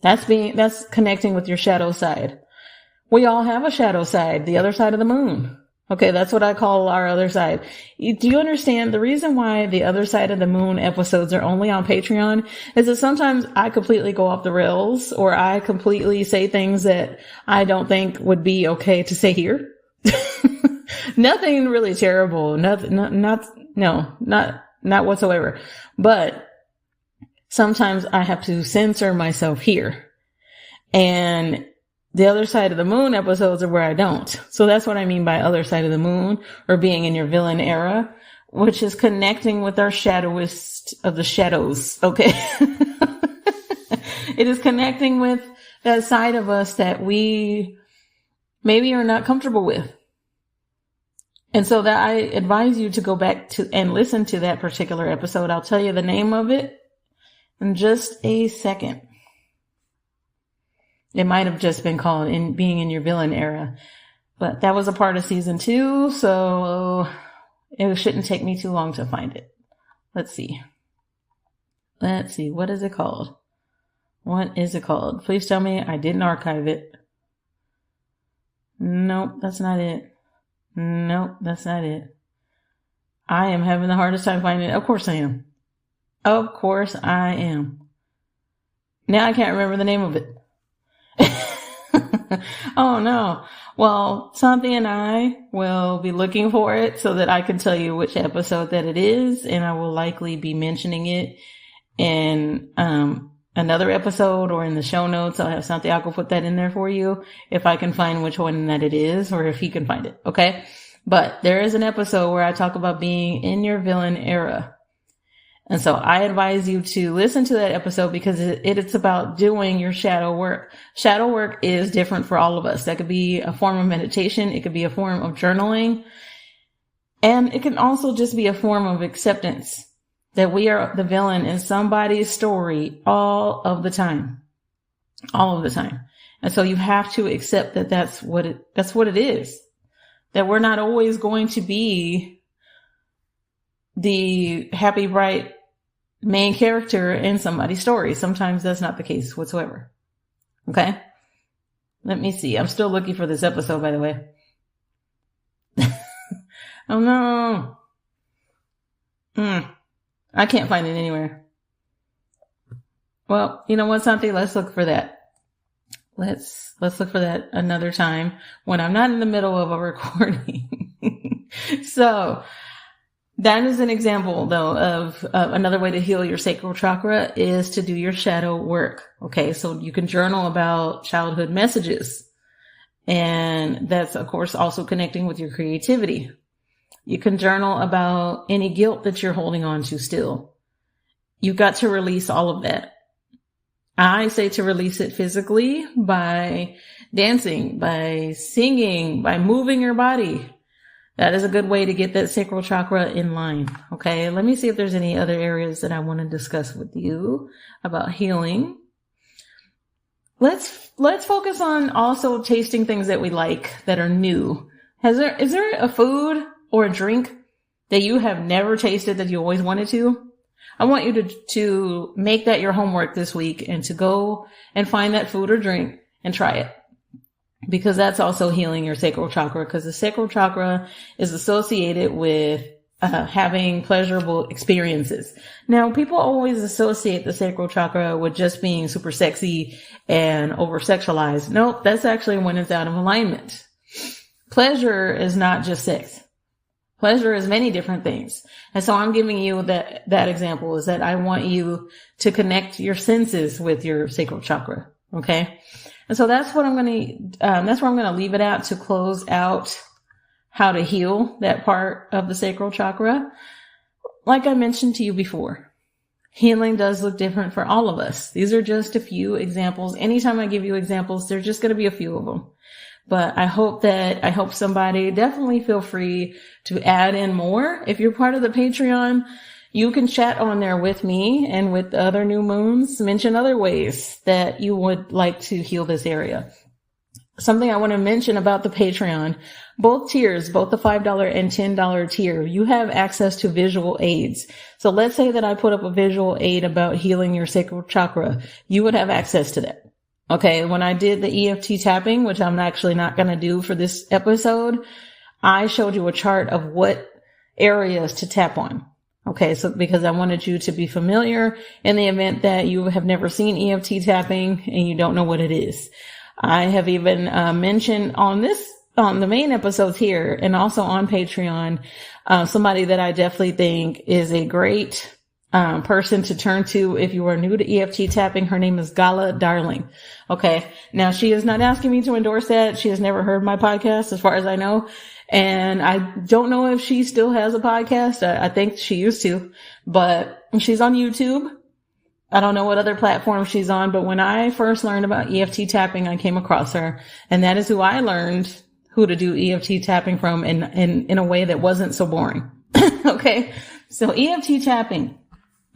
That's connecting with your shadow side. We all have a shadow side, the other side of the moon. Okay, that's what I call our other side. Do you understand the reason why the other side of the moon episodes are only on Patreon is that sometimes I completely go off the rails, or I completely say things that I don't think would be okay to say here. Nothing really terrible. Not whatsoever. But sometimes I have to censor myself here. And the other side of the moon episodes are where I don't. So that's what I mean by other side of the moon, or being in your villain era, which is connecting with our shadowist of the shadows. Okay. It is connecting with that side of us that we maybe are not comfortable with. And so that I advise you to go back to and listen to that particular episode. I'll tell you the name of it in just a second. It might have just been called being in your villain era, but that was a part of season 2. So it shouldn't take me too long to find it. Let's see. What is it called? Please tell me I didn't archive it. Nope, that's not it. I am having the hardest time finding it. Of course I am. Now I can't remember the name of it. Oh no. Well, Santi and I will be looking for it so that I can tell you which episode that it is, and I will likely be mentioning it in another episode or in the show notes. I'll have Santiago put that in there for you if I can find which one that it is, or if he can find it. Okay. But there is an episode where I talk about being in your villain era. And so I advise you to listen to that episode because it's about doing your shadow work. Shadow work is different for all of us. That could be a form of meditation. It could be a form of journaling. And it can also just be a form of acceptance that we are the villain in somebody's story all of the time. And so you have to accept that that's what it is. That we're not always going to be the happy, bright main character in somebody's story. Sometimes that's not the case whatsoever. Okay? Let me see. I'm still looking for this episode, by the way. Oh no. I can't find it anywhere. Well, you know what, Santi? Let's look for that. Let's look for that another time when I'm not in the middle of a recording. So that is an example, though, of another way to heal your sacral chakra is to do your shadow work. Okay, so you can journal about childhood messages. And that's, of course, also connecting with your creativity. You can journal about any guilt that you're holding on to still. You've got to release all of that. I say to release it physically by dancing, by singing, by moving your body. That is a good way to get that sacral chakra in line. Okay, let me see if there's any other areas that I want to discuss with you about healing. Let's focus on also tasting things that we like that are new. Is there a food or a drink that you have never tasted that you always wanted to? I want you to make that your homework this week and to go and find that food or drink and try it. Because that's also healing your sacral chakra, because the sacral chakra is associated with having pleasurable experiences. Now, people always associate the sacral chakra with just being super sexy and over-sexualized. Nope, that's actually when it's out of alignment. Pleasure is not just sex. Pleasure is many different things. And so I'm giving you that example is that I want you to connect your senses with your sacral chakra. Okay. And so that's what that's where I'm going to leave it at to close out how to heal that part of the sacral chakra. Like I mentioned to you before, healing does look different for all of us. These are just a few examples. Anytime I give you examples, there's just going to be a few of them. But I hope somebody, definitely feel free to add in more. If you're part of the Patreon, you can chat on there with me and with the other new moons, mention other ways that you would like to heal this area. Something I want to mention about the Patreon, both tiers, both the $5 and $10 tier, you have access to visual aids. So let's say that I put up a visual aid about healing your sacral chakra. You would have access to that. Okay. When I did the EFT tapping, which I'm actually not going to do for this episode, I showed you a chart of what areas to tap on. Okay. So because I wanted you to be familiar in the event that you have never seen EFT tapping and you don't know what it is. I have even mentioned on the main episodes here and also on Patreon, somebody that I definitely think is a great person to turn to if you are new to EFT tapping. Her name is Gala Darling. Okay. Now she is not asking me to endorse that. She has never heard my podcast as far as I know. And I don't know if she still has a podcast. I think she used to, but she's on YouTube. I don't know what other platform she's on, but when I first learned about EFT tapping, I came across her, and that is who I learned who to do EFT tapping from in a way that wasn't so boring. Okay. So EFT tapping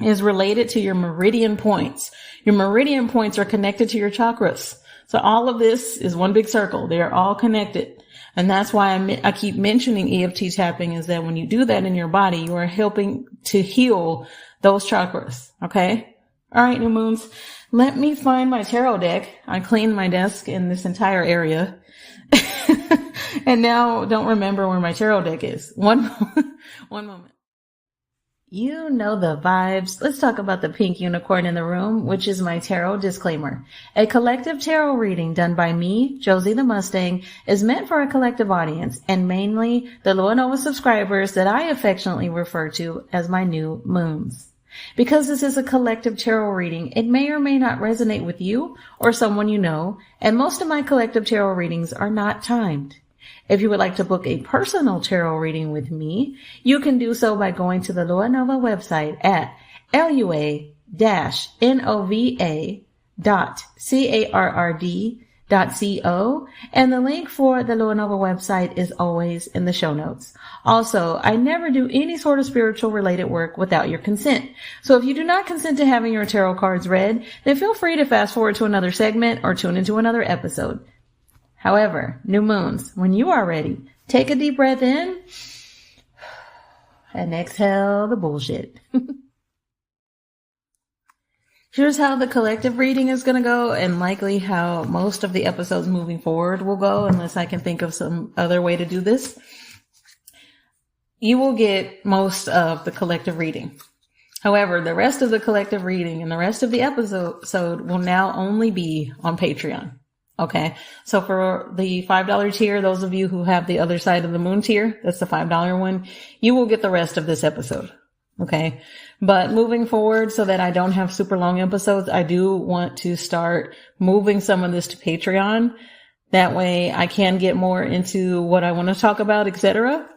is related to your meridian points. Your meridian points are connected to your chakras. So all of this is one big circle. They are all connected. And that's why I keep mentioning EFT tapping, is that when you do that in your body, you are helping to heal those chakras. Okay. All right, new moons. Let me find my tarot deck. I cleaned my desk in this entire area. And now don't remember where my tarot deck is. One moment. You know the vibes. Let's talk about the pink unicorn in the room, which is my tarot disclaimer. A collective tarot reading done by me, Josie the Mustang, is meant for a collective audience and mainly the Lua Nova subscribers that I affectionately refer to as my new moons. Because this is a collective tarot reading, it may or may not resonate with you or someone you know, and most of my collective tarot readings are not timed. If you would like to book a personal tarot reading with me, you can do so by going to the Lua Nova website at lua-nova.carrd.co, and the link for the Lua Nova website is always in the show notes. Also, I never do any sort of spiritual related work without your consent. So if you do not consent to having your tarot cards read, then feel free to fast forward to another segment or tune into another episode. However, new moons, when you are ready, take a deep breath in and exhale the bullshit. Here's how the collective reading is going to go, and likely how most of the episodes moving forward will go, unless I can think of some other way to do this. You will get most of the collective reading. However, the rest of the collective reading and the rest of the episode will now only be on Patreon. Okay. So for the $5 tier, those of you who have the other side of the moon tier, that's the $5 one, you will get the rest of this episode. Okay. But moving forward, so that I don't have super long episodes, I do want to start moving some of this to Patreon. That way I can get more into what I want to talk about, etc.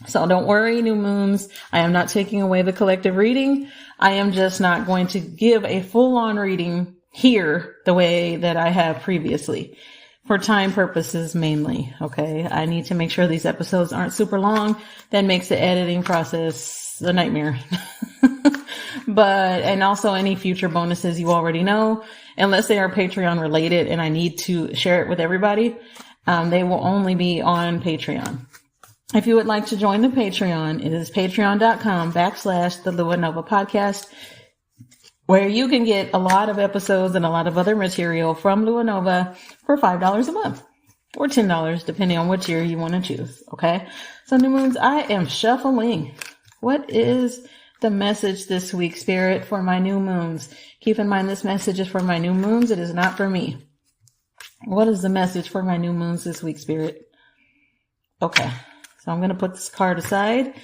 So don't worry, new moons. I am not taking away the collective reading. I am just not going to give a full-on reading here the way that I have previously, for time purposes mainly. Okay. I need to make sure these episodes aren't super long. That makes the editing process a nightmare. And also any future bonuses you already know, unless they are Patreon related and I need to share it with everybody, they will only be on Patreon. If you would like to join the Patreon, it is patreon.com/the Lua Nova podcast, where you can get a lot of episodes and a lot of other material from Lua Nova for $5 a month or $10, depending on what tier you want to choose. Okay. So new moons, I am shuffling. What is the message this week, Spirit, for my new moons? Keep in mind, this message is for my new moons. It is not for me. What is the message for my new moons this week, Spirit? Okay. So I'm going to put this card aside.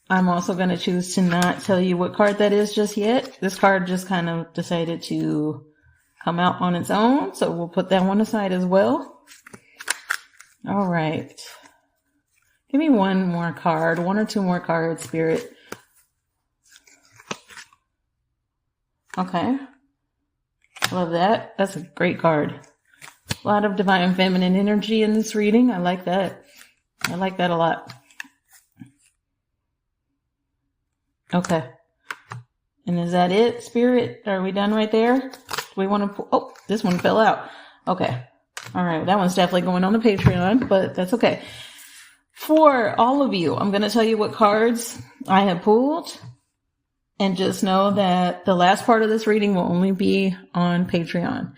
I'm also going to choose to not tell you what card that is just yet. This card just kind of decided to come out on its own. So we'll put that one aside as well. All right. Give me one more card, one or two more cards, Spirit. Okay. Love that. That's a great card. A lot of divine feminine energy in this reading. I like that. I like that a lot. Okay. And is that it, Spirit? Are we done right there? Do we want to... Oh, this one fell out. Okay. All right. That one's definitely going on the Patreon, but that's okay. For all of you, I'm going to tell you what cards I have pulled. And just know that the last part of this reading will only be on Patreon.